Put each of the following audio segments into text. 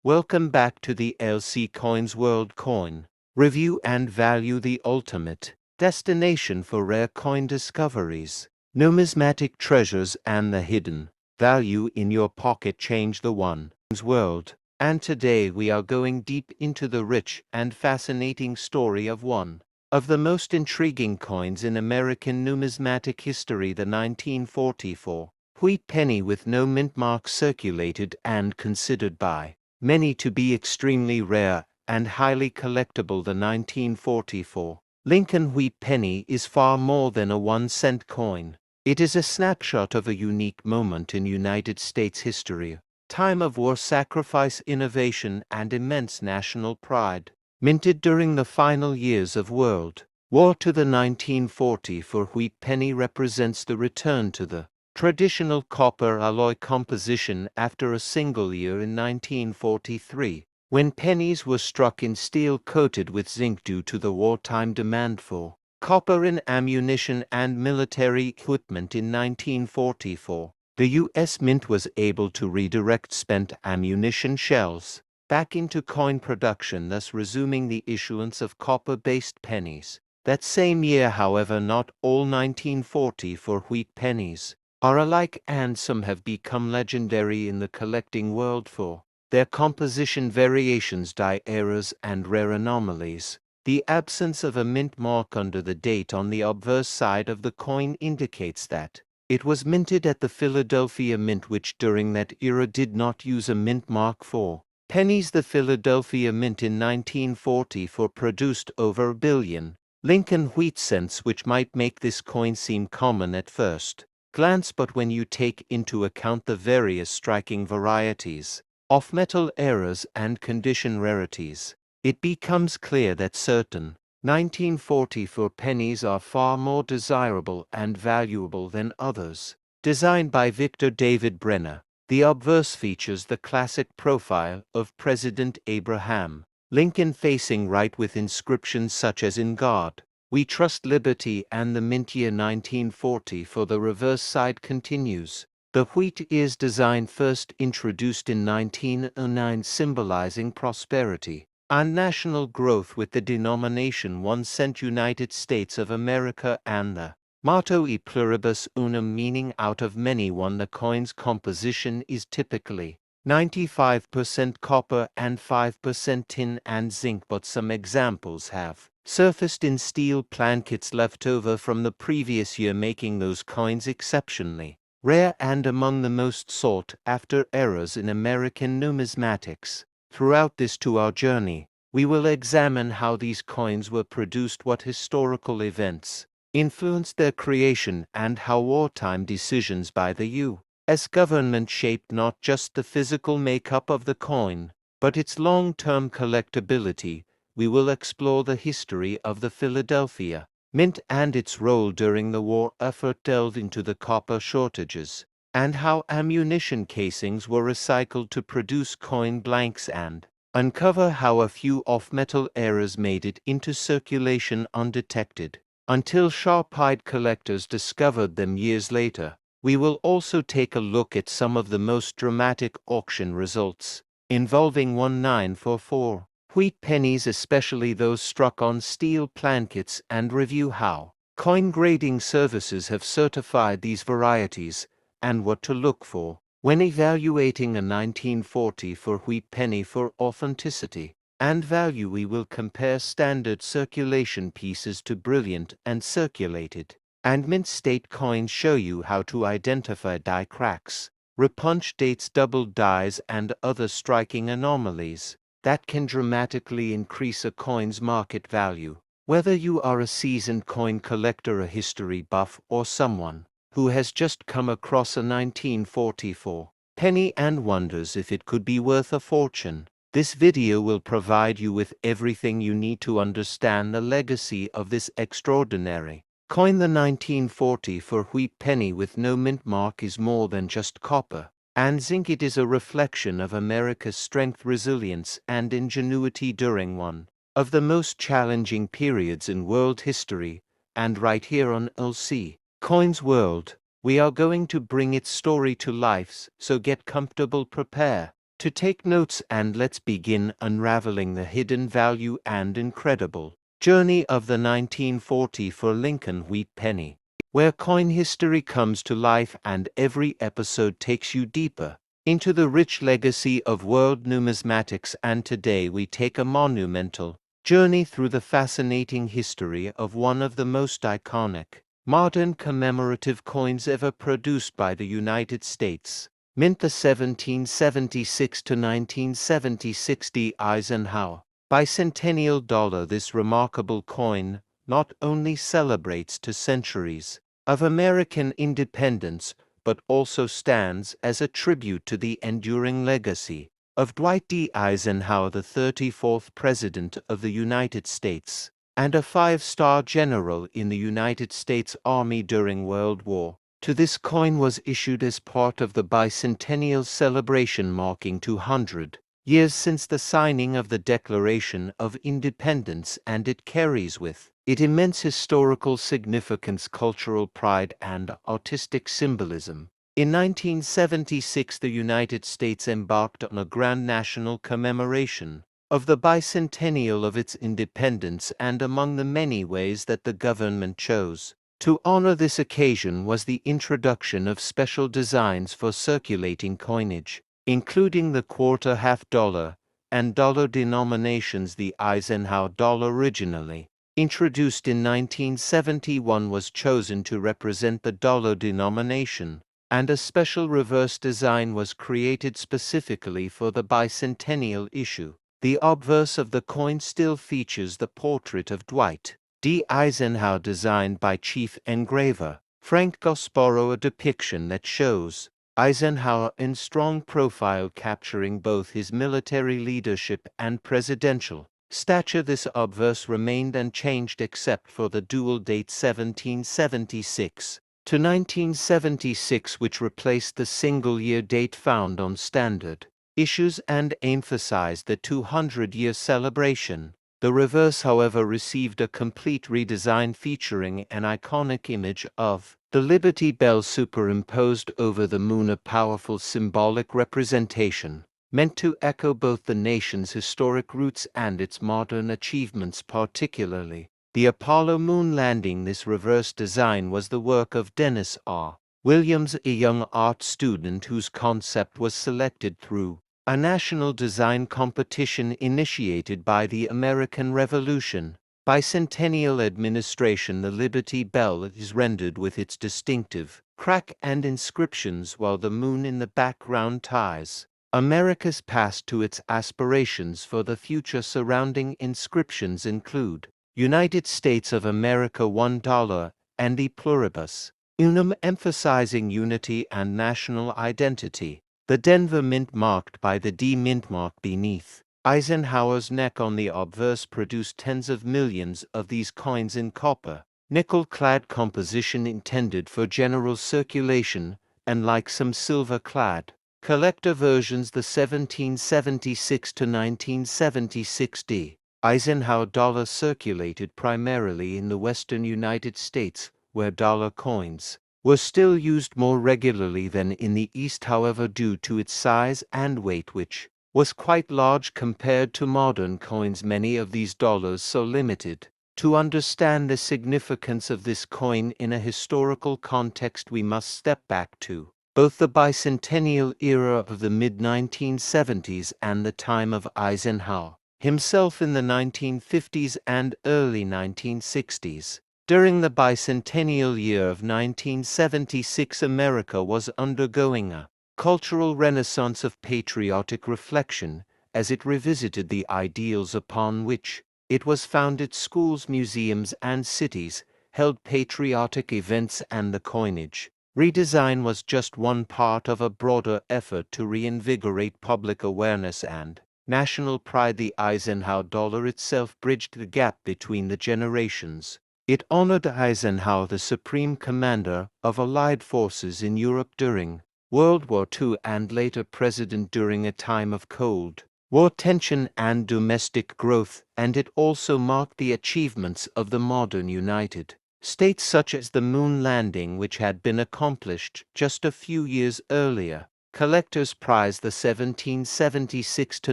Welcome back to the LC Coins World Coin Review and Value, the ultimate destination for rare coin discoveries, numismatic treasures, and the hidden value in your pocket. Change the one's world. And today we are going deep into the rich and fascinating story of one of the most intriguing coins in American numismatic history, the 1944 wheat penny with no mint mark, circulated and considered by many to be extremely rare and highly collectible. The 1944 Lincoln wheat penny is far more than a 1-cent coin. It is a snapshot of a unique moment in United States history, time of war, sacrifice, innovation, and immense national pride. Minted during the final years of World War II, the 1944 wheat penny represents the return to the traditional copper alloy composition after a single year in 1943, when pennies were struck in steel coated with zinc due to the wartime demand for copper in ammunition and military equipment. In 1944, the U.S. Mint was able to redirect spent ammunition shells back into coin production, thus resuming the issuance of copper-based pennies. That same year, however, not all 1944 wheat pennies are alike, and some have become legendary in the collecting world for their composition variations, die errors, and rare anomalies. The absence of a mint mark under the date on the obverse side of the coin indicates that it was minted at the Philadelphia Mint, which during that era did not use a mint mark for pennies. The Philadelphia Mint in 1944 produced over a billion Lincoln wheat cents, which might make this coin seem common at first glance, but when you take into account the various striking varieties of metal errors and condition rarities, it becomes clear that certain 1944 pennies are far more desirable and valuable than others. Designed by Victor David Brenner, the obverse features the classic profile of President Abraham Lincoln facing right, with inscriptions such as "In God We Trust, Liberty," and the mint year 1940. For the reverse side continues. The wheat ears design, first introduced in 1909, symbolizing prosperity and national growth, with the denomination 1 cent, United States of America, and the motto "E pluribus unum," meaning out of many one. The coin's composition is typically 95% copper and 5% tin and zinc, but some examples have surfaced in steel plankets left over from the previous year, making those coins exceptionally rare and among the most sought after errors in American numismatics. Throughout this 2-hour journey, we will examine how these coins were produced, what historical events influenced their creation, and how wartime decisions by the U.S. government shaped not just the physical makeup of the coin, but its long-term collectability. We will explore the history of the Philadelphia Mint and its role during the war effort, delve into the copper shortages, and how ammunition casings were recycled to produce coin blanks, and uncover how a few off-metal errors made it into circulation undetected until sharp-eyed collectors discovered them years later. We will also take a look at some of the most dramatic auction results involving 1944 wheat pennies, especially those struck on steel plankets, and review how coin grading services have certified these varieties and what to look for when evaluating a 1944 wheat penny for authenticity and value. We will compare standard circulation pieces to brilliant and circulated and mint state coins, show you how to identify die cracks, repunch dates, doubled dies, and other striking anomalies that can dramatically increase a coin's market value. Whether you are a seasoned coin collector, a history buff, or someone who has just come across a 1944 penny and wonders if it could be worth a fortune, this video will provide you with everything you need to understand the legacy of this extraordinary coin. The 1944 wheat penny with no mint mark is more than just copper and zinc. It is a reflection of America's strength, resilience, and ingenuity during one of the most challenging periods in world history. And right here on LC Coins World, we are going to bring its story to life, so get comfortable, prepare to take notes, and let's begin unraveling the hidden value and incredible journey of the 1944 Lincoln wheat penny, where coin history comes to life and every episode takes you deeper into the rich legacy of world numismatics. And today we take a monumental journey through the fascinating history of one of the most iconic modern commemorative coins ever produced by the United States. Mint the 1776 to 1976 D. Eisenhower bicentennial dollar. This remarkable coin not only celebrates 2 centuries of American independence, but also stands as a tribute to the enduring legacy of Dwight D. Eisenhower, the 34th President of the United States, and a 5-star general in the United States Army during World War II. This coin was issued as part of the bicentennial celebration marking 200 years since the signing of the Declaration of Independence, and it carries with it immense historical significance, cultural pride, and artistic symbolism. In 1976, the United States embarked on a grand national commemoration of the bicentennial of its independence, and among the many ways that the government chose to honor this occasion was the introduction of special designs for circulating coinage, including the quarter, half dollar, and dollar denominations. The Eisenhower dollar, originally introduced in 1971, was chosen to represent the dollar denomination, and a special reverse design was created specifically for the bicentennial issue. The obverse of the coin still features the portrait of Dwight D. Eisenhower, designed by chief engraver Frank Gasparro, a depiction that shows Eisenhower in strong profile, capturing both his military leadership and presidential stature. This obverse remained unchanged except for the dual date 1776 to 1976, which replaced the single-year date found on standard issues and emphasized the 200-year celebration. The reverse, however, received a complete redesign featuring an iconic image of the Liberty Bell superimposed over the moon, a powerful symbolic representation meant to echo both the nation's historic roots and its modern achievements, particularly the Apollo moon landing. This reverse design was the work of Dennis R. Williams, a young art student whose concept was selected through a national design competition initiated by the American Revolution Bicentennial Administration. The Liberty Bell is rendered with its distinctive crack and inscriptions, while the moon in the background ties America's past to its aspirations for the future. Surrounding inscriptions include United States of America $1 and E Pluribus Unum, emphasizing unity and national identity. The Denver Mint, marked by the D mint mark beneath Eisenhower's neck on the obverse, produced tens of millions of these coins in copper, nickel-clad composition intended for general circulation, and like some silver-clad collector versions, the 1776 to 1976 D. Eisenhower dollar circulated primarily in the western United States, where dollar coins were still used more regularly than in the East. However, due to its size and weight, which was quite large compared to modern coins, many of these dollars so limited. To understand the significance of this coin in a historical context, we must step back to both the bicentennial era of the mid-1970s and the time of Eisenhower himself in the 1950s and early 1960s. During the bicentennial year of 1976, America was undergoing a cultural renaissance of patriotic reflection as it revisited the ideals upon which it was founded. Schools, museums, and cities held patriotic events, and the coinage redesign was just one part of a broader effort to reinvigorate public awareness and national pride. The Eisenhower dollar itself bridged the gap between the generations. It honored Eisenhower, the supreme commander of Allied forces in Europe during World War II and later president during a time of Cold War tension and domestic growth, and it also marked the achievements of the modern United States, such as the moon landing, which had been accomplished just a few years earlier. Collectors prize the 1776 to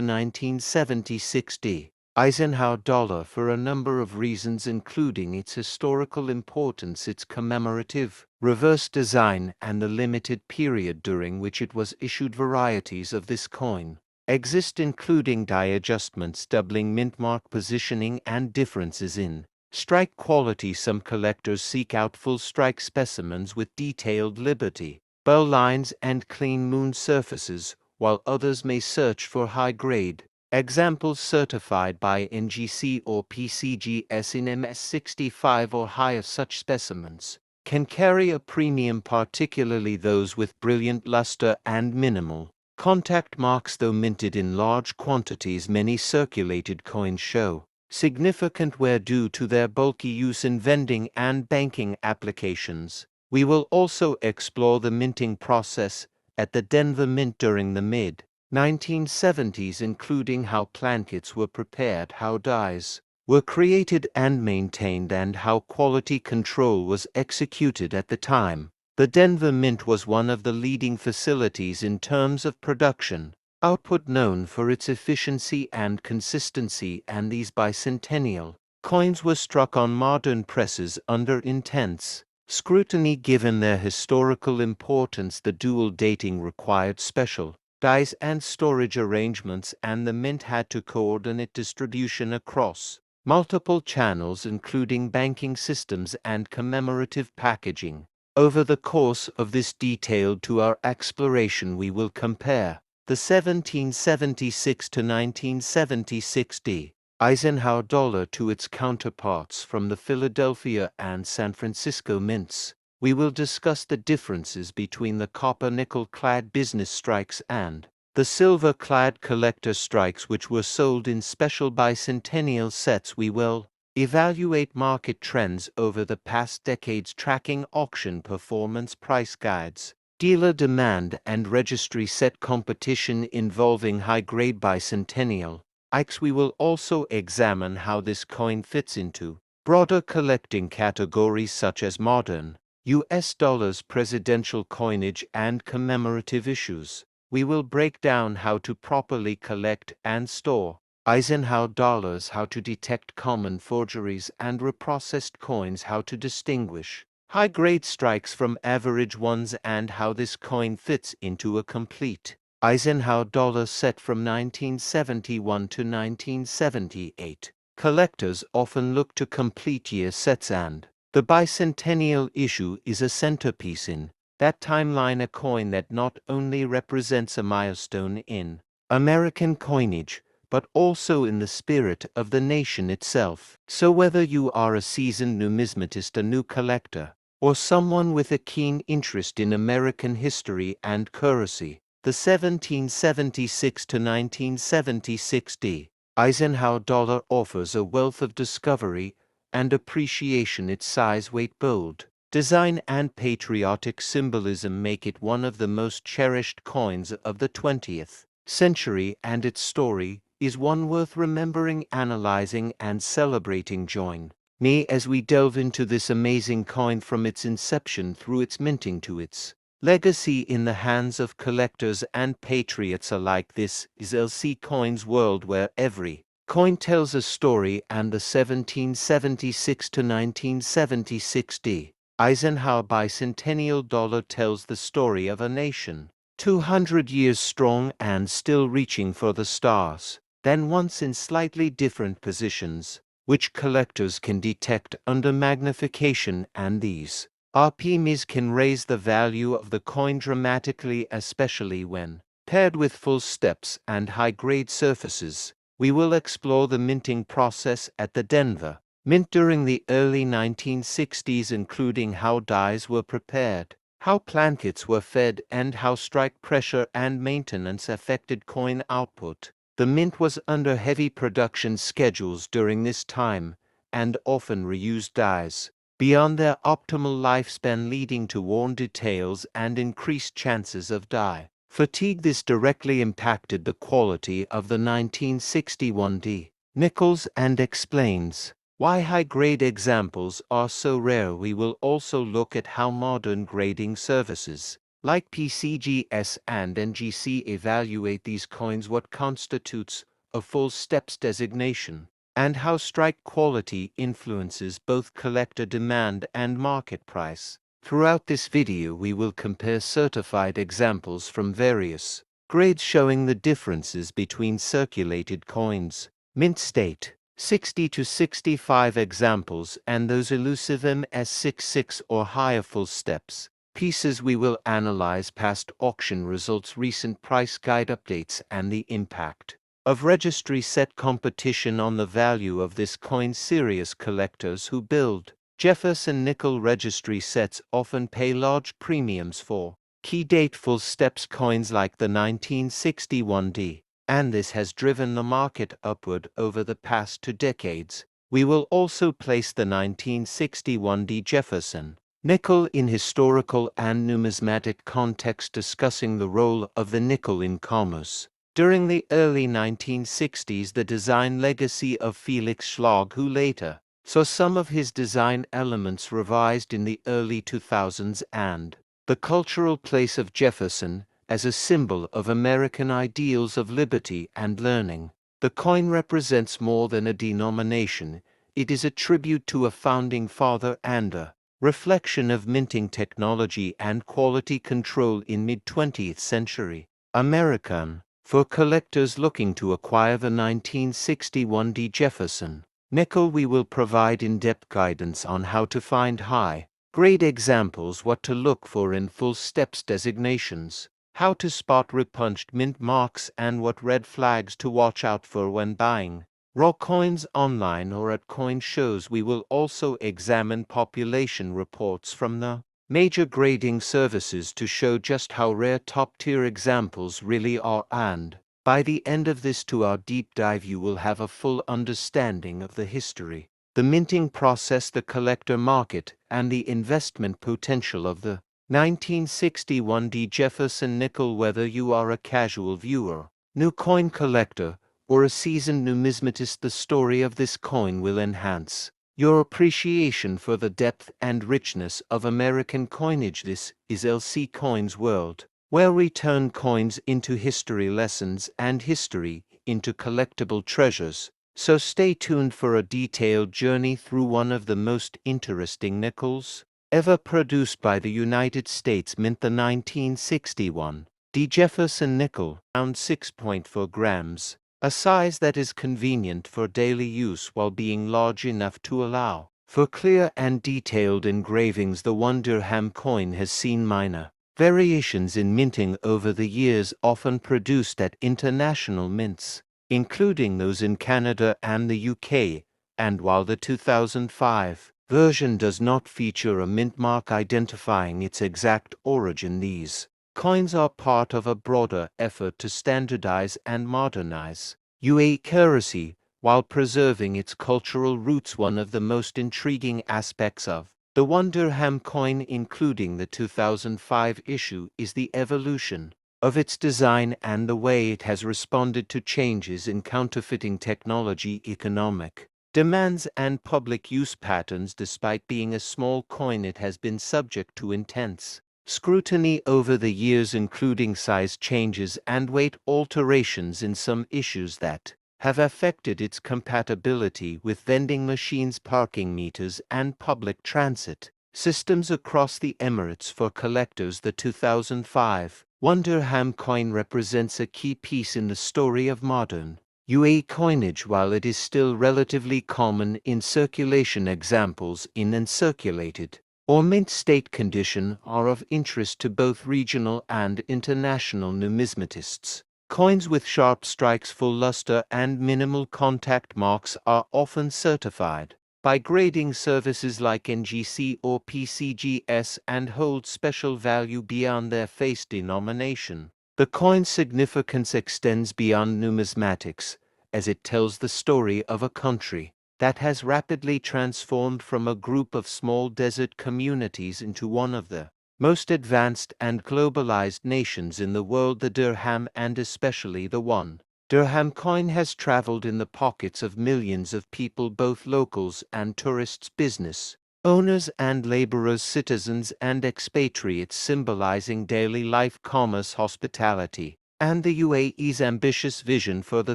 1976 D. Eisenhower dollar for a number of reasons, including its historical importance, its commemorative reverse design, and the limited period during which it was issued. Varieties of this coin exist, including die adjustments, doubling mint mark positioning, and differences in strike quality. Some collectors seek out full strike specimens with detailed liberty bow lines and clean moon surfaces, while others may search for high-grade examples certified by NGC or PCGS in MS65 or higher. Such specimens can carry a premium, particularly those with brilliant luster and minimal contact marks. Though minted in large quantities, many circulated coins show significant wear due to their bulky use in vending and banking applications. We will also explore the minting process at the Denver Mint during the mid-1970s, including how plankets were prepared, how dies were created and maintained, and how quality control was executed at the time. The Denver Mint was one of the leading facilities in terms of production output, known for its efficiency and consistency, and these bicentennial coins were struck on modern presses under intense scrutiny. Given their historical importance, the dual dating required special dies and storage arrangements, and the mint had to coordinate distribution across multiple channels, including banking systems and commemorative packaging. Over the course of this detailed two-hour exploration, we will compare the 1776 to 1976 D. Eisenhower dollar to its counterparts from the Philadelphia and San Francisco mints. We will discuss the differences between the copper-nickel-clad business strikes and the silver-clad collector strikes, which were sold in special bicentennial sets. We will evaluate market trends over the past decades, tracking auction performance, price guides, dealer demand, and registry set competition involving high-grade bicentennial Ikes. We will also examine how this coin fits into broader collecting categories such as modern US dollars, presidential coinage, and commemorative issues. We will break down how to properly collect and store Eisenhower dollars, how to detect common forgeries and reprocessed coins, how to distinguish high-grade strikes from average ones, and how this coin fits into a complete Eisenhower dollar set from 1971 to 1978. Collectors often look to complete year sets, and the bicentennial issue is a centerpiece in that timeline, a coin that not only represents a milestone in American coinage, but also in the spirit of the nation itself. So whether you are a seasoned numismatist, a new collector, or someone with a keen interest in American history and currency, the 1776 to 1976 D. Eisenhower dollar offers a wealth of discovery and appreciation. Its size, weight, bold design, and patriotic symbolism make it one of the most cherished coins of the 20th century, and its story is one worth remembering, analyzing, and celebrating. Join me as we delve into this amazing coin from its inception through its minting to its legacy in the hands of collectors and patriots alike. This is LC Coins World, where every coin tells a story, and the 1776 to 1976 D. Eisenhower bicentennial dollar tells the story of a nation 200 years strong and still reaching for the stars, then once in slightly different positions, which collectors can detect under magnification, and these Pennies can raise the value of the coin dramatically, especially when paired with full steps and high-grade surfaces. We will explore the minting process at the Denver Mint during the early 1960s, including how dies were prepared, how plankets were fed, and how strike pressure and maintenance affected coin output. The mint was under heavy production schedules during this time, and often reused dies beyond their optimal lifespan, leading to worn details and increased chances of die fatigue. This directly impacted the quality of the 1961 D. Nickels and explains why high-grade examples are so rare. We will also look at how modern grading services like PCGS and NGC, evaluate these coins, what constitutes a full steps designation, and how strike quality influences both collector demand and market price. Throughout this video we will compare certified examples from various grades showing the differences between circulated coins, mint state, 60 to 65 examples, and those elusive MS66 or higher full steps pieces. We will analyze past auction results, recent price guide updates, and the impact of registry set competition on the value of this coin. Serious collectors who build Jefferson Nickel registry sets often pay large premiums for key date full steps coins like the 1961D, and this has driven the market upward over the past 2 decades. We will also place the 1961D Jefferson Nickel in historical and numismatic context, discussing the role of the nickel in commerce. During the early 1960s, the design legacy of Felix Schlag, who later saw some of his design elements revised in the early 2000s, and the cultural place of Jefferson as a symbol of American ideals of liberty and learning. The coin represents more than a denomination. It is a tribute to a founding father and a reflection of minting technology and quality control in mid-20th century American. For collectors looking to acquire the 1961D Jefferson Nickel, we will provide in-depth guidance on how to find high-grade examples, what to look for in full steps designations, how to spot repunched mint marks, and what red flags to watch out for when buying raw coins online or at coin shows. We will also examine population reports from the major grading services to show just how rare top-tier examples really are, and by the end of this our deep dive you will have a full understanding of the history, the minting process, the collector market, and the investment potential of the 1961D Jefferson Nickel. Whether you are a casual viewer, new coin collector, or a seasoned numismatist, the story of this coin will enhance your appreciation for the depth and richness of American coinage. This is LC Coins World, where we turn coins into history lessons and history into collectible treasures. So stay tuned for a detailed journey through one of the most interesting nickels ever produced by the United States Mint, the 1961D Jefferson Nickel, around 6.4 grams. A size that is convenient for daily use while being large enough to allow for clear and detailed engravings. The 1 dirham coin has seen minor variations in minting over the years, often produced at international mints, including those in Canada and the UK, and while the 2005 version does not feature a mint mark identifying its exact origin, these coins are part of a broader effort to standardize and modernize UAE currency while preserving its cultural roots. One of the most intriguing aspects of the 1 dirham coin, including the 2005 issue, is the evolution of its design and the way it has responded to changes in counterfeiting technology, economic demands, and public use patterns. Despite being a small coin, it has been subject to intense scrutiny over the years, including size changes and weight alterations in some issues that have affected its compatibility with vending machines, parking meters, and public transit systems across the Emirates. For collectors, the 2005 1 dirham coin represents a key piece in the story of modern UAE coinage. While it is still relatively common in circulation, examples in uncirculated or mint state condition are of interest to both regional and international numismatists. Coins with sharp strikes, full luster, and minimal contact marks are often certified by grading services like NGC or PCGS and hold special value beyond their face denomination. The coin's significance extends beyond numismatics, as it tells the story of a country that has rapidly transformed from a group of small desert communities into one of the most advanced and globalized nations in the world. The dirham, and especially the 1 dirham coin, has traveled in the pockets of millions of people, both locals and tourists. Business Owners and laborers, citizens and expatriates, symbolizing daily life, commerce, hospitality, and the UAE's ambitious vision for the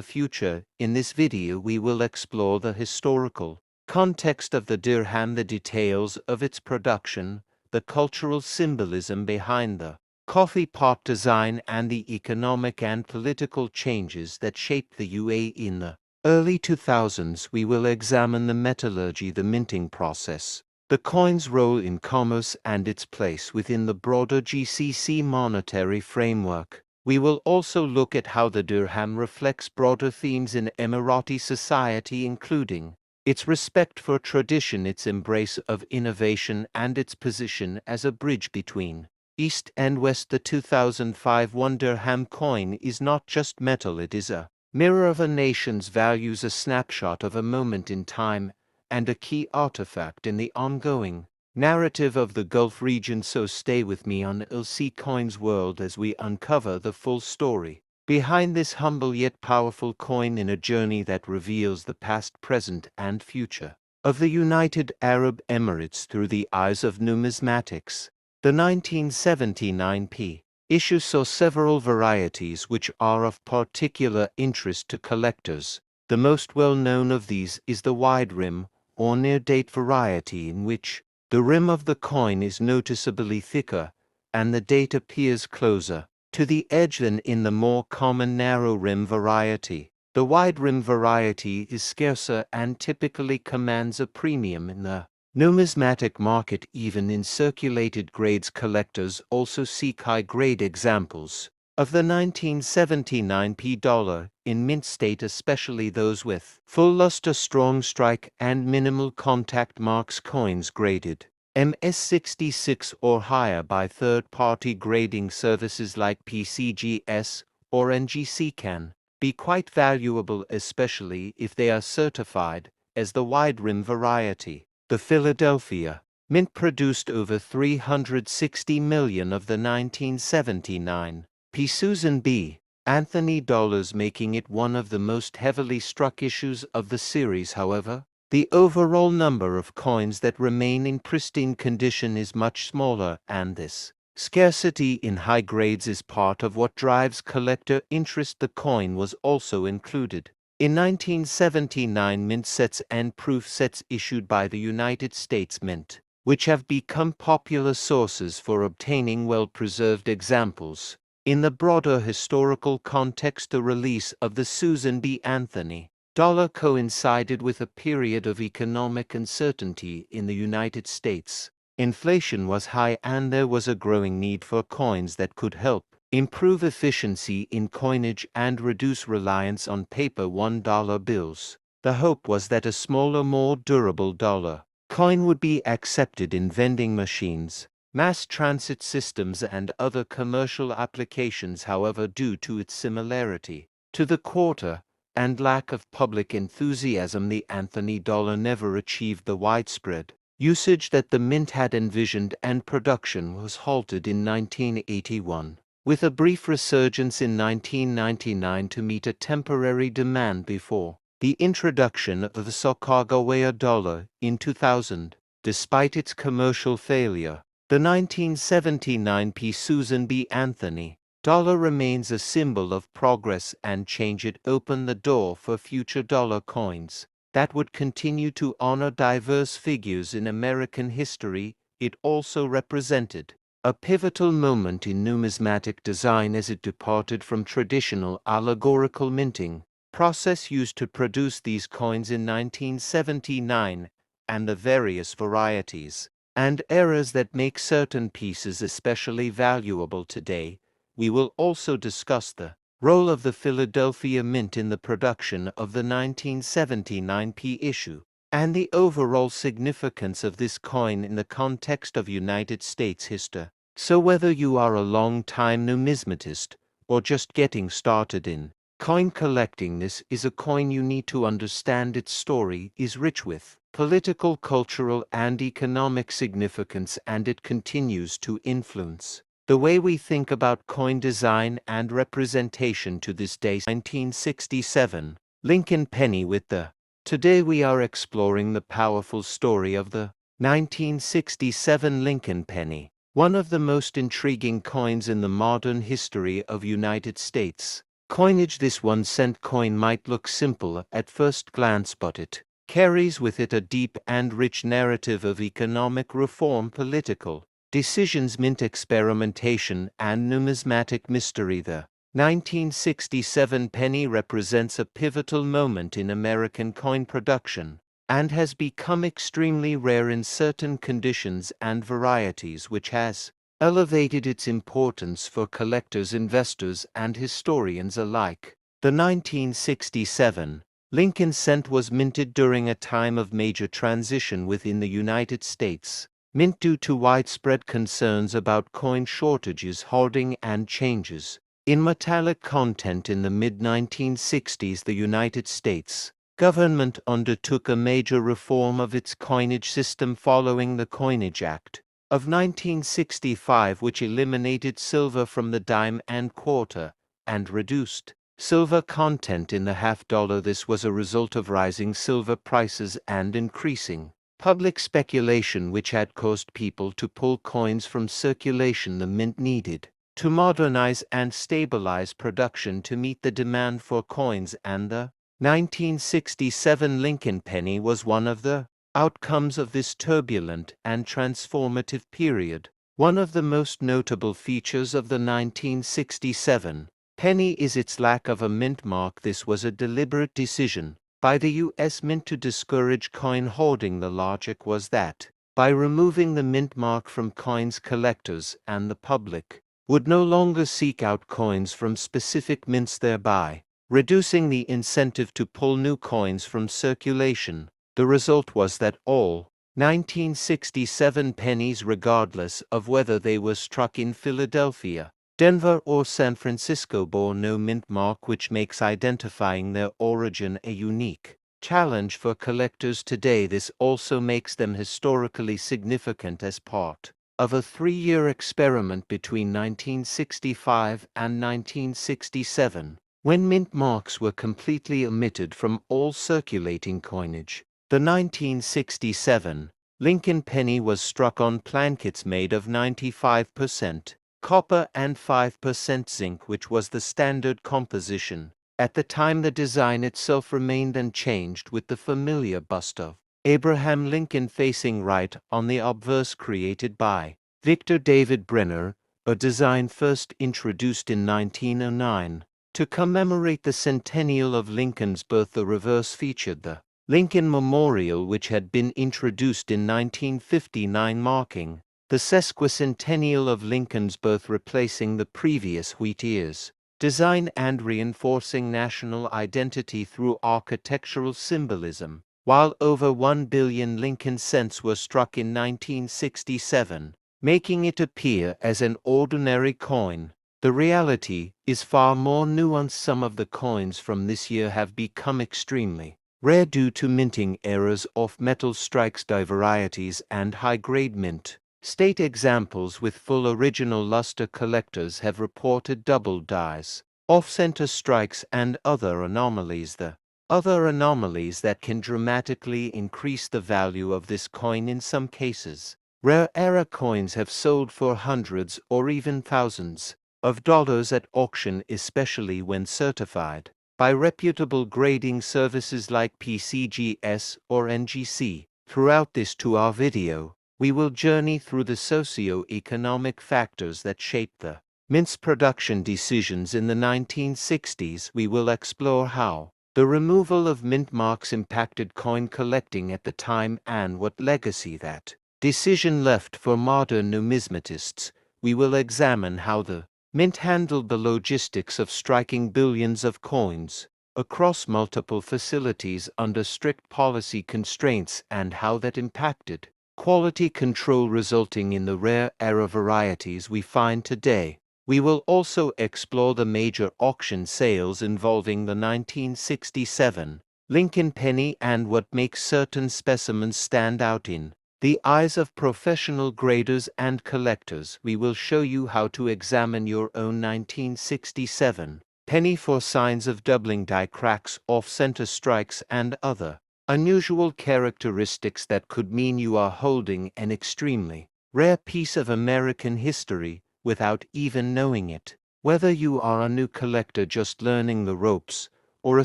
future. In this video we will explore the historical context of the dirham, the details of its production, the cultural symbolism behind the coffee pot design, and the economic and political changes that shaped the UAE in the early 2000s. We will examine the metallurgy, the minting process, the coin's role in commerce, and its place within the broader GCC monetary framework. We will also look at how the dirham reflects broader themes in Emirati society, including its respect for tradition, its embrace of innovation, and its position as a bridge between East and West. The 2005 1 dirham coin is not just metal, it is a mirror of a nation's values, a snapshot of a moment in time, and a key artifact in the ongoing narrative of the Gulf region. So stay with me on LC Coins World as we uncover the full story behind this humble yet powerful coin, in a journey that reveals the past, present, and future of the United Arab Emirates through the eyes of numismatics. The 1979 P issue saw several varieties which are of particular interest to collectors. The most well-known of these is the wide rim, or near-date variety, in which the rim of the coin is noticeably thicker, and the date appears closer to the edge than in the more common narrow rim variety. The wide rim variety is scarcer and typically commands a premium in the numismatic market. Even in circulated grades, collectors also seek high-grade examples of the 1979 P dollar in mint state, especially those with full luster, strong strike, and minimal contact marks. Coins graded MS66 or higher by third-party grading services like PCGS or NGC can be quite valuable, especially if they are certified as the wide rim variety. The Philadelphia Mint produced over 360 million of the 1979 P. Susan B. Anthony dollars, making it one of the most heavily struck issues of the series. However, the overall number of coins that remain in pristine condition is much smaller, and this scarcity in high grades is part of what drives collector interest. The coin was also included in 1979 mint sets and proof sets issued by the United States Mint, which have become popular sources for obtaining well-preserved examples. In the broader historical context, the release of the Susan B. Anthony dollar coincided with a period of economic uncertainty in the United States. Inflation was high, and there was a growing need for coins that could help improve efficiency in coinage and reduce reliance on paper $1 bills. The hope was that a smaller, more durable dollar coin would be accepted in vending machines, mass transit systems, and other commercial applications. However, due to its similarity to the quarter and lack of public enthusiasm, the Anthony dollar never achieved the widespread usage that the mint had envisioned, and production was halted in 1981, with a brief resurgence in 1999 to meet a temporary demand before the introduction of the Sacagawea dollar in 2000. Despite its commercial failure, the 1979 P. Susan B. Anthony dollar remains a symbol of progress and change. It opened the door for future dollar coins that would continue to honor diverse figures in American history. It also represented a pivotal moment in numismatic design as it departed from traditional allegorical minting process used to produce these coins in 1979, and the various varieties and eras that make certain pieces especially valuable today. We will also discuss the role of the Philadelphia Mint in the production of the 1979 P issue, and the overall significance of this coin in the context of United States history. So whether you are a long-time numismatist or just getting started in coin collecting, this is a coin you need to understand. Its story is rich with political, cultural, and economic significance, and it continues to influence the way we think about coin design and representation to this day. 1967, Lincoln Penny with the. Today we are exploring the powerful story of the 1967 Lincoln Penny. One of the most intriguing coins in the modern history of United States coinage. This 1-cent coin might look simple at first glance, but it carries with it a deep and rich narrative of economic reform, political decisions, mint experimentation, and numismatic mystery. The 1967 penny represents a pivotal moment in American coin production and has become extremely rare in certain conditions and varieties, which has elevated its importance for collectors, investors, and historians alike. The 1967 Lincoln cent was minted during a time of major transition within the United States, mint due to widespread concerns about coin shortages, hoarding, and changes in metallic content. In the mid-1960s, the United States government undertook a major reform of its coinage system following the Coinage Act of 1965, which eliminated silver from the dime and quarter and reduced silver content in the half dollar. This was a result of rising silver prices and increasing public speculation, which had caused people to pull coins from circulation. The mint needed to modernize and stabilize production to meet the demand for coins, and the 1967 Lincoln penny was one of the outcomes of this turbulent and transformative period. One of the most notable features of the 1967 penny is its lack of a mint mark. This was a deliberate decision by the U.S. Mint to discourage coin hoarding. The logic was that by removing the mint mark from coins, collectors and the public would no longer seek out coins from specific mints, thereby reducing the incentive to pull new coins from circulation. The result was that all 1967 pennies, regardless of whether they were struck in Philadelphia, Denver, or San Francisco, bore no mint mark, which makes identifying their origin a unique challenge for collectors today. This also makes them historically significant as part of a 3-year experiment between 1965 and 1967. When mint marks were completely omitted from all circulating coinage. The 1967 Lincoln penny was struck on plankets made of 95% copper and 5% zinc, which was the standard composition. At the time, the design itself remained unchanged, with the familiar bust of Abraham Lincoln facing right on the obverse, created by Victor David Brenner, a design first introduced in 1909. To commemorate the centennial of Lincoln's birth, the reverse featured the Lincoln Memorial, which had been introduced in 1959, marking the sesquicentennial of Lincoln's birth, replacing the previous wheat ears design and reinforcing national identity through architectural symbolism. While over 1 billion Lincoln cents were struck in 1967, making it appear as an ordinary coin, the reality is far more nuanced. Some of the coins from this year have become extremely rare due to minting errors, off-metal strikes, dye varieties, and high-grade mint state examples with full original luster. Collectors have reported double dyes, off-center strikes, and other anomalies. The other anomalies that can dramatically increase the value of this coin. In some cases, rare era coins have sold for hundreds or even thousands of dollars at auction, especially when certified by reputable grading services like PCGS or NGC. Throughout this 2-hour video, we will journey through the socio-economic factors that shaped the mint's production decisions in the 1960s. We will explore how the removal of mint marks impacted coin collecting at the time and what legacy that decision left for modern numismatists. We will examine how the mint handled the logistics of striking billions of coins across multiple facilities under strict policy constraints, and how that impacted quality control, resulting in the rare era varieties we find today. We will also explore the major auction sales involving the 1967 Lincoln penny and what makes certain specimens stand out in the eyes of professional graders and collectors. We will show you how to examine your own 1967 penny for signs of doubling, die cracks, off-center strikes, and other Unusual characteristics that could mean you are holding an extremely rare piece of American history without even knowing it. Whether you are a new collector just learning the ropes, or a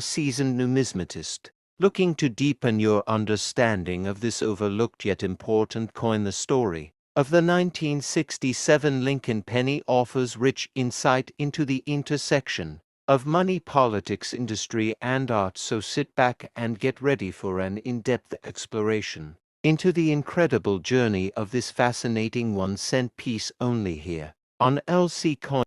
seasoned numismatist looking to deepen your understanding of this overlooked yet important coin, the story of the 1967 Lincoln penny offers rich insight into the intersection of money, politics, industry, and art. So sit back and get ready for an in-depth exploration into the incredible journey of this fascinating 1-cent piece, only here on LC Coin.